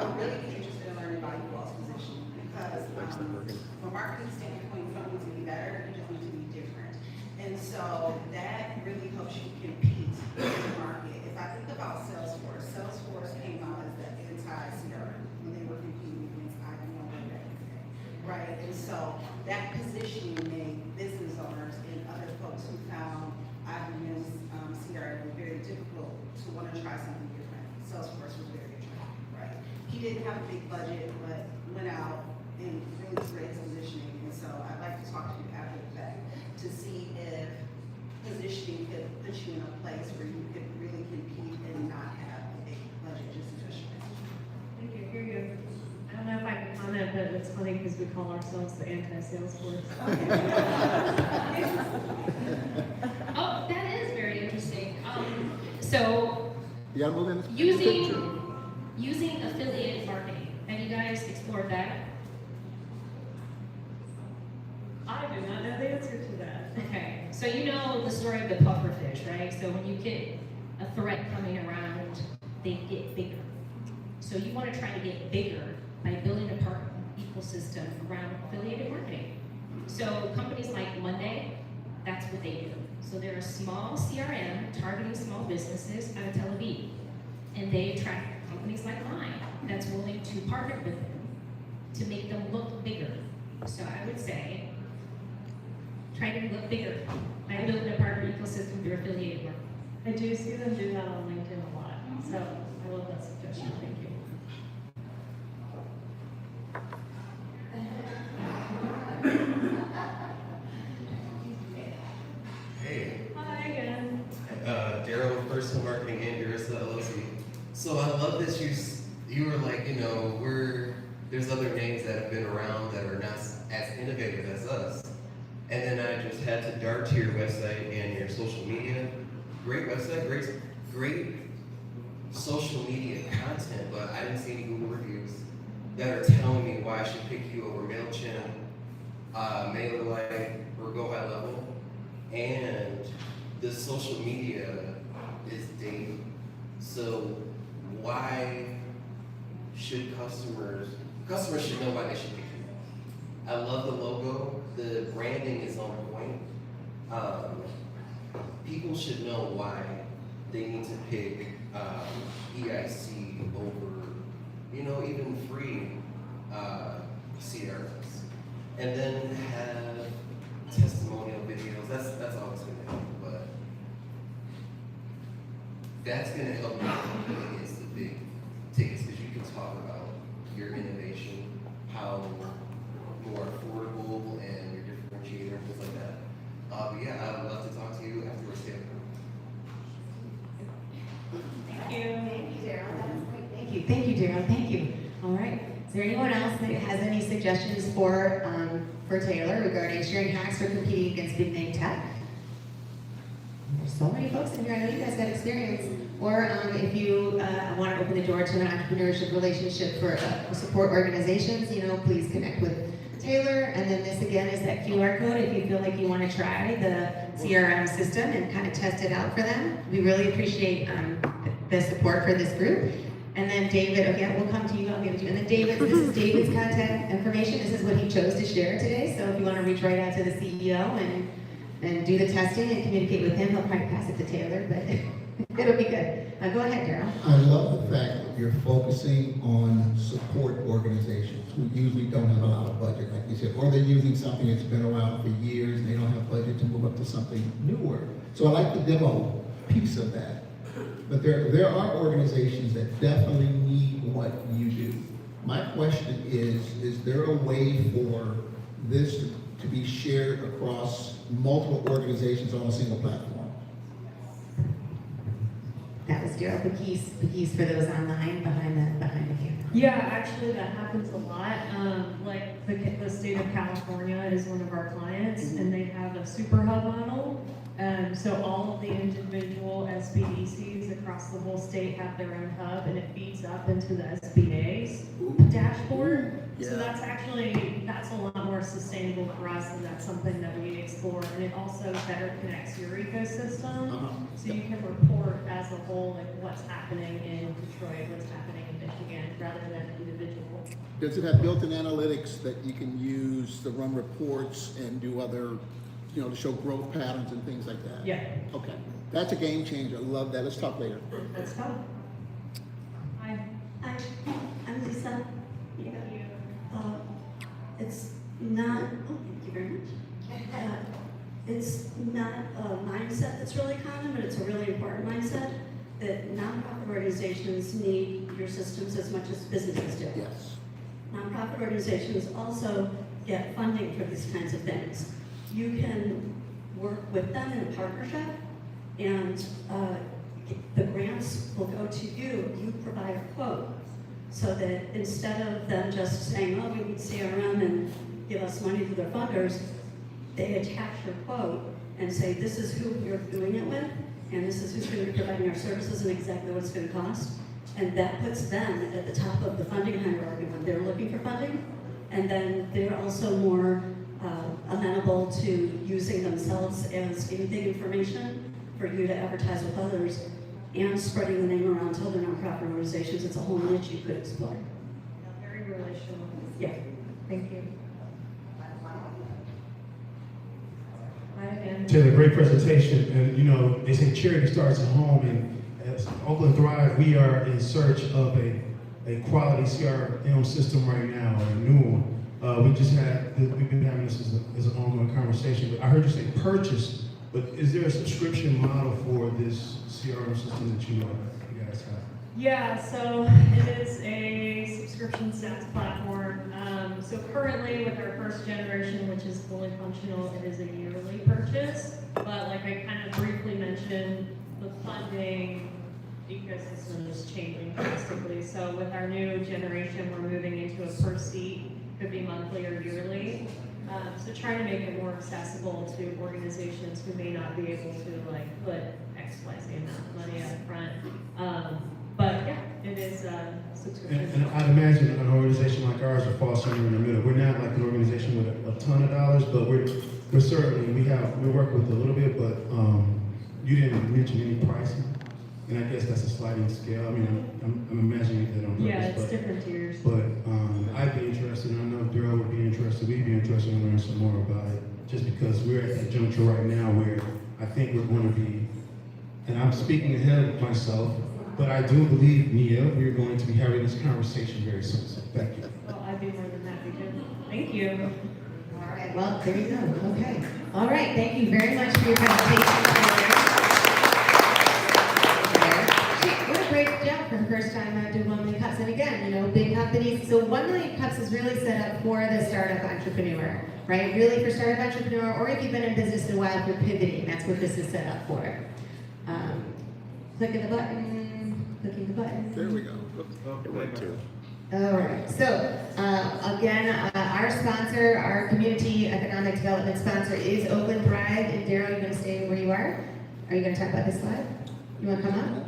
would really be interested in learning about you all's position because from a marketing standpoint, you don't need to be better, you just need to be different. And so that really helps you compete in the market. If I think about Salesforce came out as the anti-CRM when they were competing against IBM way back in the day, right? And so that positioning made business owners and other folks who found IBM's CRM very difficult to want to try something different. Salesforce was very attractive, right? He didn't have a big budget, but went out and really created positioning. And so I'd like to talk to you after the fact to see if positioning could put you in a place where you could really compete and not have a big budget just to push it. Thank you, hear you. I don't know if I can comment, but it's funny because we call ourselves the anti-Salesforce. Oh, that is very interesting. So You gotta move in. using affiliate marketing, have you guys explored that? I do not know the answer to that. Okay, so you know the story of the pufferfish, right? So when you get a threat coming around, they get bigger. So you want to try to get bigger by building a partner ecosystem around affiliated marketing. So companies like Monday, that's what they do. So they're a small CRM targeting small businesses out of Tel Aviv. And they attract companies like mine that's willing to partner with them to make them look bigger. So I would say, try to look bigger by building a partner ecosystem through affiliated marketing. I do see them do that on LinkedIn a lot, so I love that suggestion, thank you. Hey. Hi again. Daryl, Personal Marketing and Urissa LLC. So I love that you were like, there's other names that have been around that are not as innovative as us. And then I just had to dart to your website and your social media. Great website, great social media content, but I didn't see any Google reviews that are telling me why I should pick you over MailChimp, MailerLite, or Go High Level. And the social media is dated. So why should customers should know why they should pick you? I love the logo, the branding is on point. People should know why they need to pick EIC over, even free CRMs. And then have testimonial videos. That's always going to help, but that's going to help you against the big tickets because you can talk about your innovation, how more affordable and your differentiator and things like that. But yeah, I would love to talk to you afterwards. Thank you. Thank you, Daryl. That was great. Thank you. Thank you, Daryl. Thank you. All right. Is there anyone else that has any suggestions for Taylor regarding sharing hacks for competing against big name tech? There's so many folks in here. I know you guys got experience. Or if you want to open the door to an entrepreneurship relationship for support organizations, please connect with Taylor. And then this again is that QR code if you feel like you want to try the CRM system and kind of test it out for them. We really appreciate the support for this group. And then David, okay, we'll come to you, I'll give it to you. And then David, this is David's contact information. This is what he chose to share today. So if you want to reach right out to the CEO and do the testing and communicate with him, he'll probably pass it to Taylor, but it'll be good. Go ahead, Daryl. I love the fact that you're focusing on support organizations who usually don't have a lot of budget, like you said, or they're using something that's been around for years and they don't have budget to move up to something newer. So I like the demo piece of that. But there are organizations that definitely need what you do. My question is there a way for this to be shared across multiple organizations on a single platform? That was Daryl, the keys for those online behind the camera. Yeah, actually that happens a lot. Like the state of California is one of our clients, and they have a super hub model. So all of the individual SBDCs across the whole state have their own hub, and it feeds up into the SBA's dashboard. So that's a lot more sustainable for us, and that's something that we explore. And it also better connects your ecosystem, so you can report as a whole, like what's happening in Detroit, what's happening in Michigan, rather than individual. Does it have built-in analytics that you can use to run reports and do other, to show growth patterns and things like that? Yeah. Okay, that's a game changer. I love that. Let's talk later. Let's go. Hi. Hi, I'm Lisa. Thank you. It's not, thank you very much. It's not a mindset that's really common, but it's a really important mindset that nonprofit organizations need your systems as much as businesses do. Yes. Nonprofit organizations also get funding for these kinds of things. You can work with them in a partnership, and the grants will go to you. You provide a quote, so that instead of them just saying, oh, we need CRM and give us money to their funders, they attach your quote and say, this is who you're doing it with, and this is who's going to be providing our services and exactly what it's going to cost. And that puts them at the top of the funding hierarchy when they're looking for funding. And then they're also more amenable to using themselves as guinea pig information for you to advertise with others, and spreading the name around to other nonprofit organizations. It's a whole niche you could explore. Very relational. Yeah. Thank you. Hi again. Taylor, great presentation. And they say charity starts at home, and as Oakland Thrive, we are in search of a quality CRM system right now, or a new one. We've been having this as an ongoing conversation, but I heard you say purchase, but is there a subscription model for this CRM system that you guys have? Yeah, so it is a subscription SaaS platform. So currently with our first generation, which is fully functional, it is a yearly purchase. But like I kind of briefly mentioned, the funding ecosystem is changing drastically. So with our new generation, we're moving into a per seat, could be monthly or yearly. So trying to make it more accessible to organizations who may not be able to put XYZ amount of money up front. But yeah, it is subscription. And I'd imagine an organization like ours would fall somewhere in the middle. We're not like an organization with a ton of dollars, but we're certainly, we work with a little bit, but you didn't mention any pricing. And I guess that's a sliding scale. I mean, I'm imagining that on purpose. Yeah, it's different tiers. But I'd be interested, and I know Daryl would be interested, we'd be interested in learning some more about it, just because we're at that juncture right now where I think we're going to be, and I'm speaking ahead of myself, but I do believe, Nia, we're going to be having this conversation very soon, so thank you. Well, I'd be more than happy to. Thank you. All right, well, there you go. Okay. All right, thank you very much for your presentation. What a great job for the first time doing 1 million cups. And again, big companies. So 1 million cups is really set up for the startup entrepreneur, right? Really for startup entrepreneur, or if you've been in business in a while, if you're pivoting, that's what this is set up for. Clicking the button. There we go. It went too. All right, so again, our sponsor, our community economic development sponsor is Oakland Thrive. And Daryl, you're going to stay where you are? Are you going to talk about this slide? You want to come up?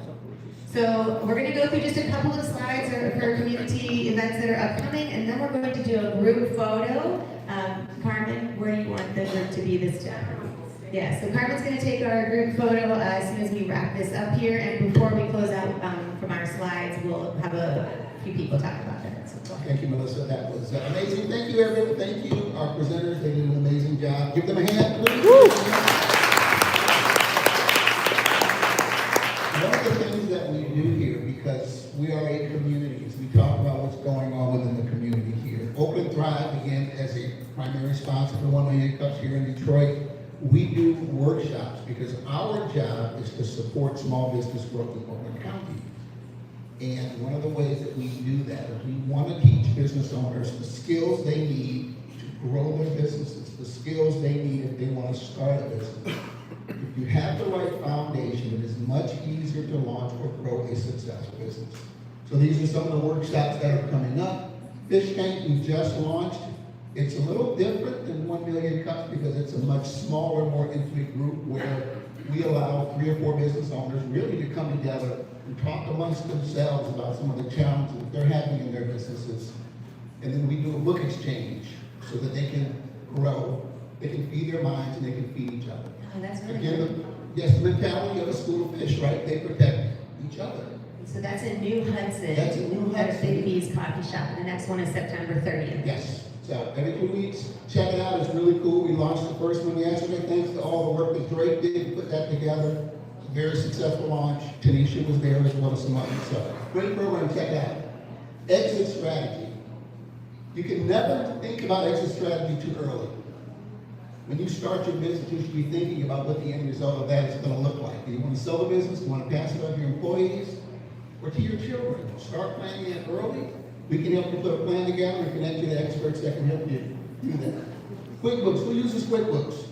So we're going to go through just a couple of slides for community events that are upcoming, and then we're going to do a group photo. Carmen, where do you want the group to be this time? Yeah, so Carmen's going to take our group photo as soon as we wrap this up here, and before we close out from our slides, we'll have a few people talk about that. So. Thank you, Melissa. That was amazing. Thank you, everyone. Thank you, our presenters. They did an amazing job. Give them a hand, please. Woo! One of the things that we do here, because we are a community, is we talk about what's going on within the community here. Oakland Thrive began as a primary sponsor for 1 Million Cups here in Detroit. We do workshops because our job is to support small business growth in Oakland County. And one of the ways that we do that is we want to teach business owners the skills they need to grow their businesses, the skills they need if they want to start a business. If you have the right foundation, it is much easier to launch or grow grow a successful business. So these are some of the workshops that are coming up. Fish Tank we just launched. It's a little different than 1 Million Cups because it's a much smaller, more intimate group where we allow 3 or 4 business owners really to come together and talk amongst themselves about some of the challenges that they're having in their businesses. And then we do a book exchange so that they can grow, they can feed their minds, and they can feed each other. Oh, that's really Again, good. yes, the mentality of a school of fish, right? They protect each other. So that's in New Hudson. That's in New At Hudson. Big B's Coffee Shop, and the next one is September 30th. Yes. So every 2 weeks, check it out. It's really cool. We launched the first one yesterday. Thanks to all the work that Drake did to put that together. Very successful launch. Tanisha was there as well as some others. So great program. Check it out. Exit strategy. You can never think about exit strategy too early. When you start your business, you should be thinking about what the end result of that is going to look like. Do you want to sell the business? Do you want to pass it on to your employees or to your children? Start planning it early. We can help you put a plan together and connect you to experts that can help you do that. QuickBooks, who uses QuickBooks?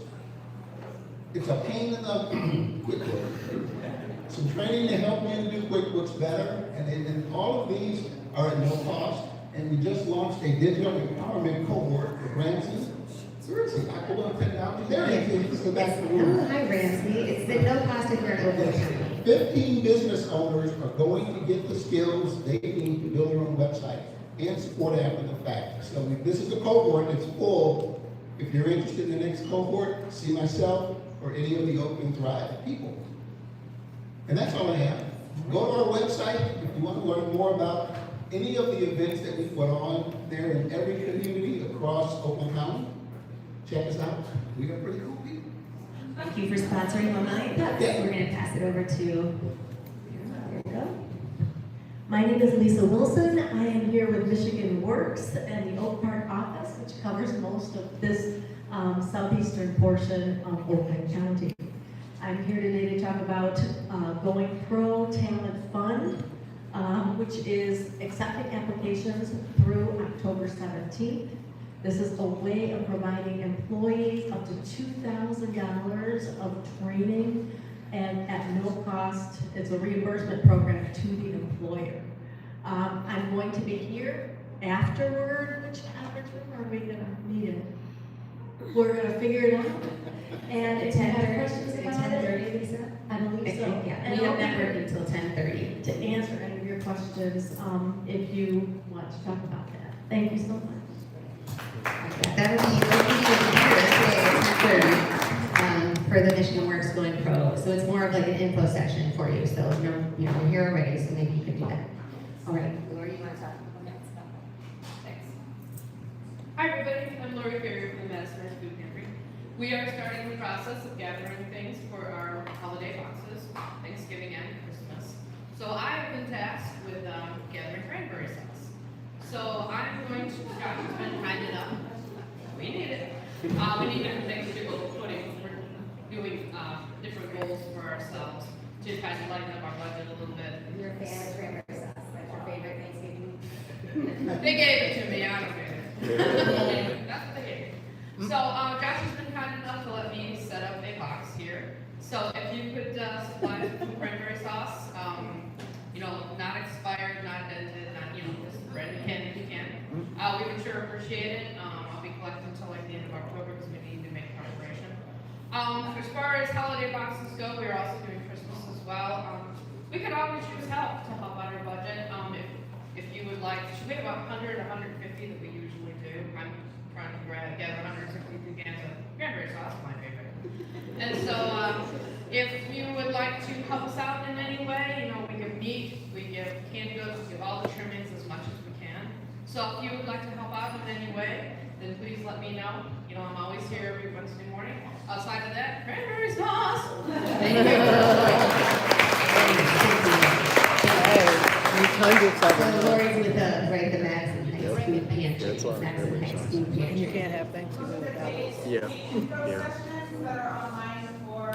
It's a pain in the QuickBooks. Some training to help you to do QuickBooks better, and all of these are at no cost. And we just launched a digital empowerment cohort for Ramsey. Seriously, I pulled up technology. There it is. Let's go back to the room. Oh, hi, Ramsey. It's at no cost if you're an over company. 15 business owners are going to get the skills they need to build their own website and support it after the fact. So this is a cohort that's full. If you're interested in the next cohort, see myself or any of the Open Thrive people. And that's all I have. Go to our website if you want to learn more about any of the events that we put on there in every community across Oakland County. Check us out. We got pretty cool people. Thank you for sponsoring 1 Million Cups. Yeah. We're going to pass it over to, there we go. My name is Lisa Wilson. I am here with Michigan Works and the Oak Park office, which covers most of this southeastern portion of Oakland County. I'm here today to talk about Going Pro Talent Fund, which is accepting applications through October 17th. This is a way of providing employees up to $2,000 of training and at no cost. It's a reimbursement program to the employer. I'm going to be here afterward. Which conference room are we going to meet in? We're going to figure it out. And if you have questions about it, Lisa? I believe so. Yeah, we have networked until 10:30. To answer any of your questions, if you want to talk about that. Thank you so much. That will be here today for the Michigan Works Going Pro. So it's more of like an info session for you. So you're here already, so maybe you could do that. All right, Lori, you want to talk? Thanks. Hi everybody, I'm Lori Ferrier from the Madison Food Pantry. We are starting the process of gathering things for our holiday boxes, Thanksgiving and Christmas. So I have been tasked with gathering cranberry sauce. So I'm going to, Josh has been kind enough, we need it. We need different things to go putting, we're doing different goals for ourselves to kind of lighten up our budget a little bit. You're a fan of cranberry sauce. That's your favorite Thanksgiving. They gave it to me, I don't get it. That's what they gave me. So Josh has been kind enough to let me set up a box here. So if you could supply some cranberry sauce, not expired, not dented, not, just brand new can if you can. We would sure appreciate it. I'll be collecting until like the end of October because we need to make preparation. As far as holiday boxes go, we're also doing Christmas as well. We could always use help to help out our budget. If you would like, we have about 100, 150 that we usually do. I'm trying to gather 162 cans of cranberry sauce, my favorite. And so, if you would like to help us out in any way, we give meat, we give canned goods, we give all the trimmings as much as we can. So if you would like to help out in any way, then please let me know. I'm always here every Wednesday morning. Outside of that, cranberry sauce. Thank So Lori's with the Madison High School Pantry. Madison High School Pantry. You can't have Thanksgiving without it. Sessions that are online for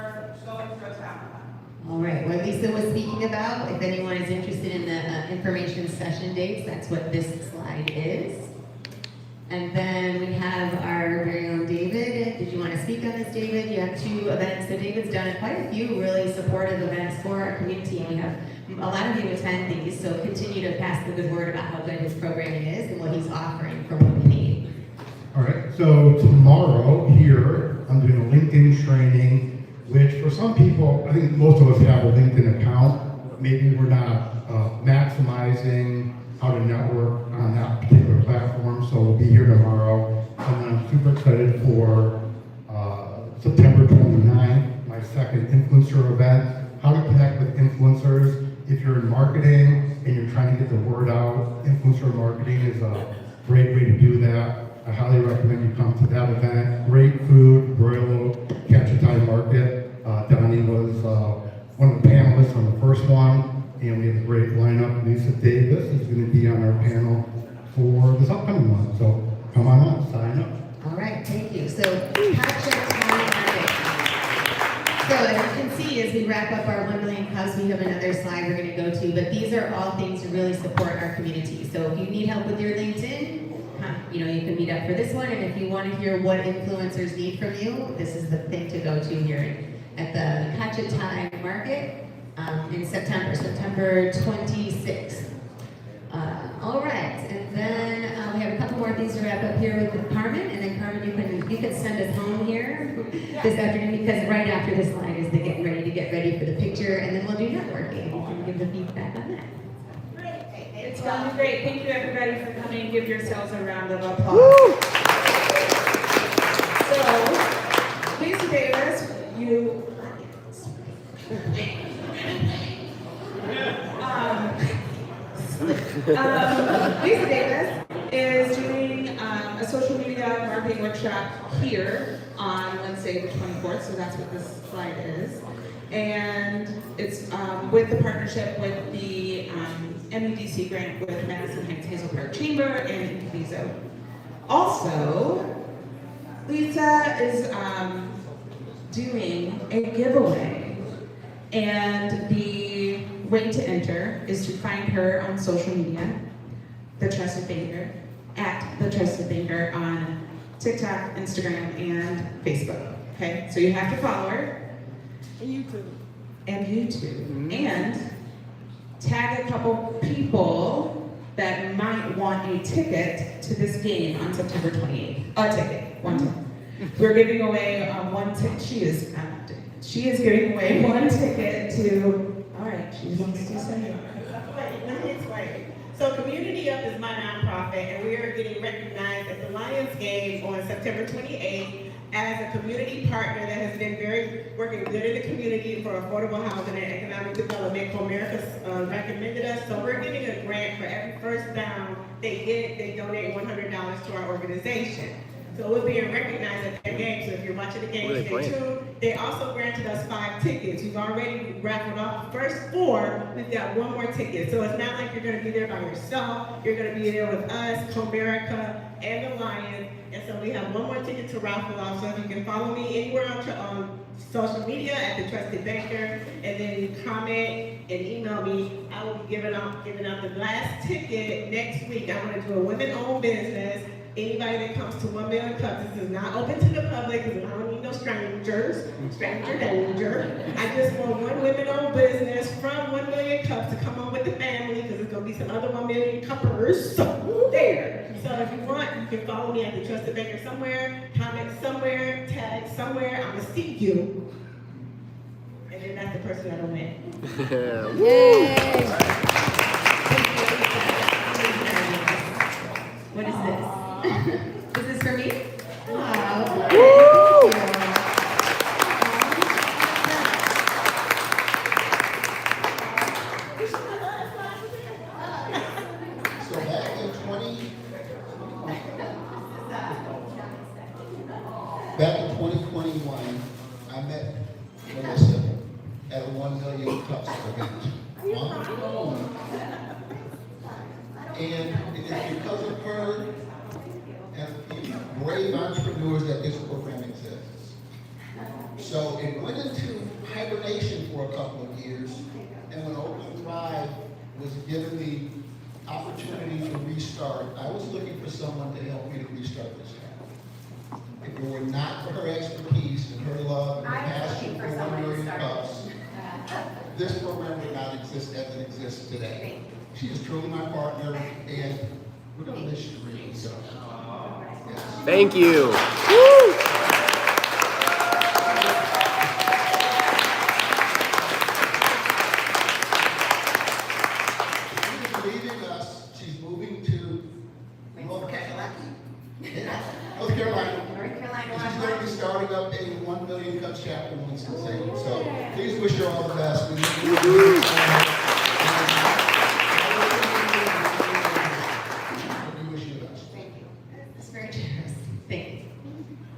Going Pro Talent Fund. All right, what Lisa was speaking about, if anyone is interested in the information session dates, that's what this slide is. And then we have our very own David. Did you want to speak on this, David? You have 2 events. So David's done quite a few really supportive events for our community. We have a lot of you attend these, so continue to pass the good word about how good his programming is and what he's offering for what we need. All right, so tomorrow here, I'm doing a LinkedIn training, which for some people, I think most of us have a LinkedIn account, but maybe we're not maximizing how to network on that particular platform, so we'll be here tomorrow. And then I'm super excited for September 29th, my second influencer event, how to connect with influencers. If you're in marketing and you're trying to get the word out, influencer marketing is a great way to do that. I highly recommend you come to that event. Great food, Royal Catch-a-Thai Market. Donnie was one of the panelists on the first one, and we have a great lineup. Lisa Davis is going to be on our panel for this upcoming one. So come on up, sign up. All right, thank you. So, Catch-a-Thai Market. So as you can see, as we wrap up our 1 million cups, we have another slide we're going to go to, but these are all things to really support our community. So if you need help with your LinkedIn, you can meet up for this one, and if you want to hear what influencers need from you, this is the thing to go to here at the Catch-a-Thai Market in September 26th. All right, and then we have a couple more things to wrap up here with Carmen, and then Carmen, you can send us home here this afternoon, because right after this slide is the get ready for the picture, and then we'll do networking. You can give the feedback on that. It's going to be great. Thank you, everybody, for coming. Give yourselves a round of applause. So, Lisa Davis, Lisa Davis is doing a social media marketing workshop here on Wednesday the 24th, so that's what this slide is. And it's with the partnership with the MEDC grant with Madison Heights Hazel Park Chamber and Incubizo. Also, Lisa is doing a giveaway, and the way to enter is to find her on social media, The Trusted Banker, at The Trusted Banker on TikTok, Instagram, and Facebook. Okay, so you have to follow her. And YouTube. And tag a couple people that might want a ticket to this game on September 28th. A ticket, one ticket. We're giving away one ticket. She is giving away one ticket to, all right, she wants to say. Wait, let me explain. So Community Up is my nonprofit, and we are getting recognized at the Lions game on September 28th as a community partner that has been working good in the community for affordable housing and economic development. Comerica's recommended us, so we're getting a grant for every first down they get. They donate $100 to our organization. So we're being recognized at their game. So if you're watching the game, stay tuned. They also granted us 5 tickets. We've already raffled off the first 4. We've got 1 more ticket. So it's not like you're going to be there by yourself. You're going to be there with us, Comerica, and the Lions. And so we have 1 more ticket to raffle off. So if you can follow me anywhere on social media at The Trusted Banker, and then comment and email me, I will be giving out the last ticket next week. I'm going to do a women-owned business. Anybody that comes to 1 Million Cups, this is not open to the public because I don't need no strangers, stranger danger. I just want 1 women-owned business from 1 Million Cups to come on with the family, because there's going to be some other 1 Million Cuppers there. So if you want, you can follow me at The Trusted Banker somewhere, comment somewhere, tag somewhere. I'm going to see you. And then that's the person that'll win. Yay! What is this? Is this for me? Oh, woo! So back in 2021, I met Melissa at a 1 Million Cups event on her own. And it is because of her and the brave entrepreneurs that this program exists. So it went into hibernation for a couple of years, and when Open Thrive was given the opportunity to restart, I was looking for someone to help me to restart. this program would not exist as it exists today. She is truly my partner, and we're gonna miss you really. So, yes. Thank you. She's leaving us. She's moving to North Carolina. North Carolina. North Carolina. She's going to be starting up a 1 million cup chapter in Winston-Salem. So please wish her all the best. That's very generous. Thank you.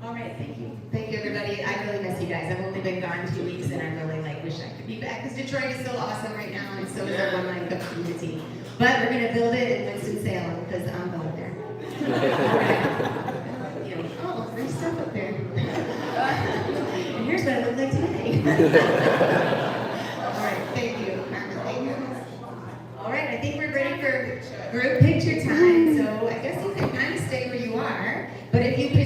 All right, thank you. Thank you, everybody. I really miss you guys. I've only been gone 2 weeks, and I really wish I could be back, because Detroit is so awesome right now, and so is our One Line Cup community. But we're gonna build it in Winston-Salem, because I'm going there. Oh, there's stuff up there. And here's what it looked like today.